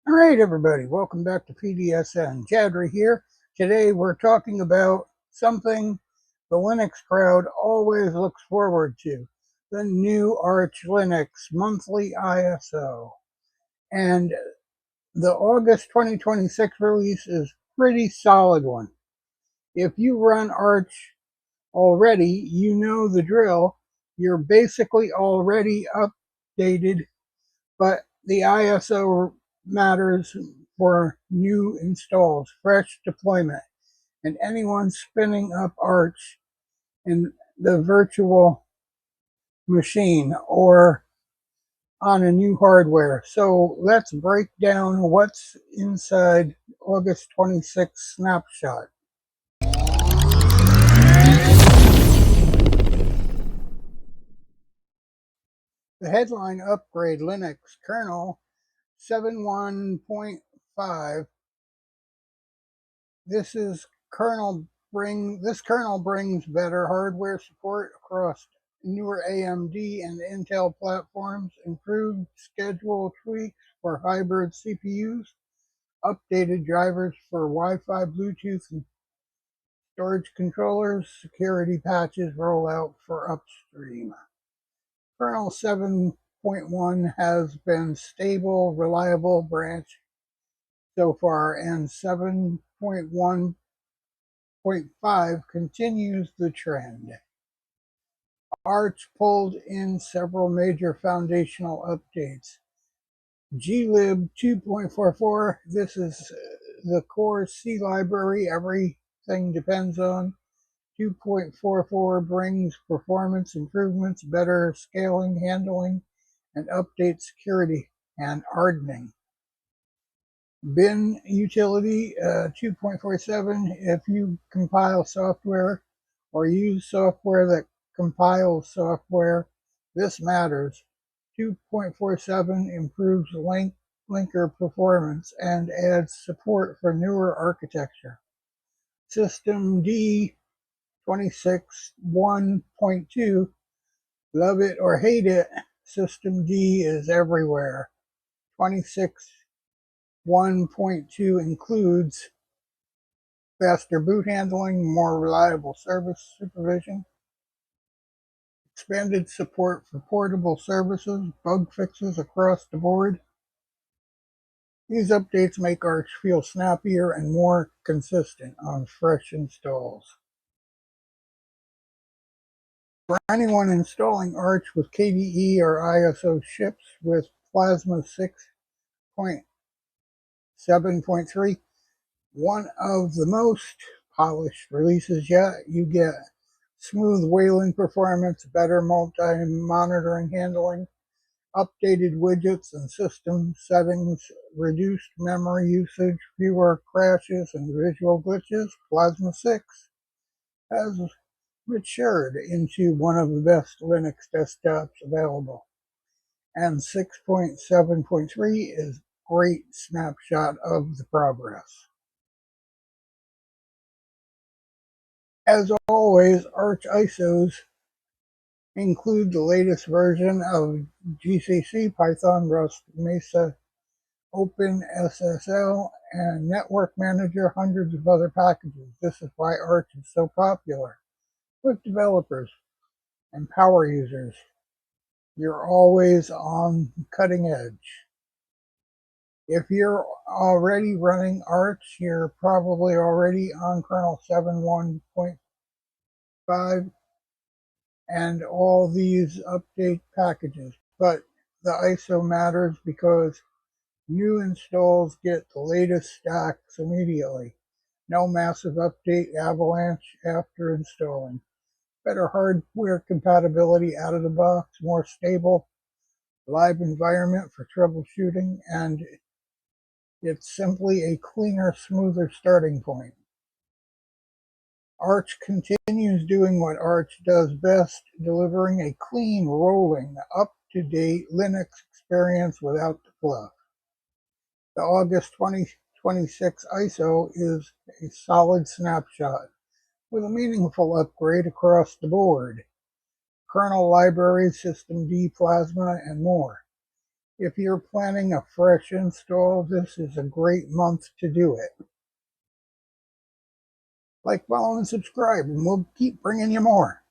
All right, everybody, welcome back to PDSN. Jadri here. Today we're talking about something the Linux crowd always looks forward to, the new Arch Linux monthly ISO. And the August 2026 release is a pretty solid one. If you run Arch already, you know the drill. You're basically already updated, but the ISO matters for new installs, fresh deployment, and anyone spinning up Arch in the virtual machine or on a new hardware. So let's break down what's inside August 26 snapshot. The headline upgrade Linux kernel 7.1.5. This kernel brings better hardware support across newer AMD and Intel platforms, improved schedule tweaks for hybrid CPUs, updated drivers for Wi-Fi, Bluetooth, and storage controllers, security patches roll out for upstream. Kernel 7.1 has been stable, reliable branch so far, and 7.1.5 continues the trend. Arch pulled in several major foundational updates. glib 2.44, this is the core C library everything depends on. 2.44 brings performance improvements, better scaling, handling, and update security and hardening. Bin utility 2.47, if you compile software or use software that compiles software, this matters. 2.47 improves linker performance and adds support for newer architecture. System D 26.1.2, love it or hate it, System D is everywhere. 26.1.2 includes faster boot handling, more reliable service supervision, expanded support for portable services, bug fixes across the board. These updates make Arch feel snappier and more consistent on fresh installs. For anyone installing Arch with KDE or ISO ships with Plasma 6.7.3, one of the most polished releases yet, you get smooth whaling performance, better multi-monitoring handling, updated widgets and system settings, reduced memory usage, fewer crashes and visual glitches. Plasma 6 has matured into one of the best Linux desktops available. And 6.7.3 is a great snapshot of the progress. As always, Arch ISOs include the latest version of GCC, Python, Rust, Mesa, OpenSSL, and Network Manager, hundreds of other packages. This is why Arch is so popular with developers and power users. You're always on cutting edge. If you're already running Arch, you're probably already on kernel 7.1.5 and all these update packages. But the ISO matters because new installs get the latest stacks immediately. No massive update avalanche after installing. Better hardware compatibility out of the box, more stable live environment for troubleshooting, and it's simply a cleaner, smoother starting point. Arch continues doing what Arch does best, delivering a clean, rolling, up-to-date Linux experience without the fluff. The August 2026 ISO is a solid snapshot with a meaningful upgrade across the board. Kernel libraries, System D, Plasma, and more. If you're planning a fresh install, this is a great month to do it. Like, follow, and subscribe, and we'll keep bringing you more.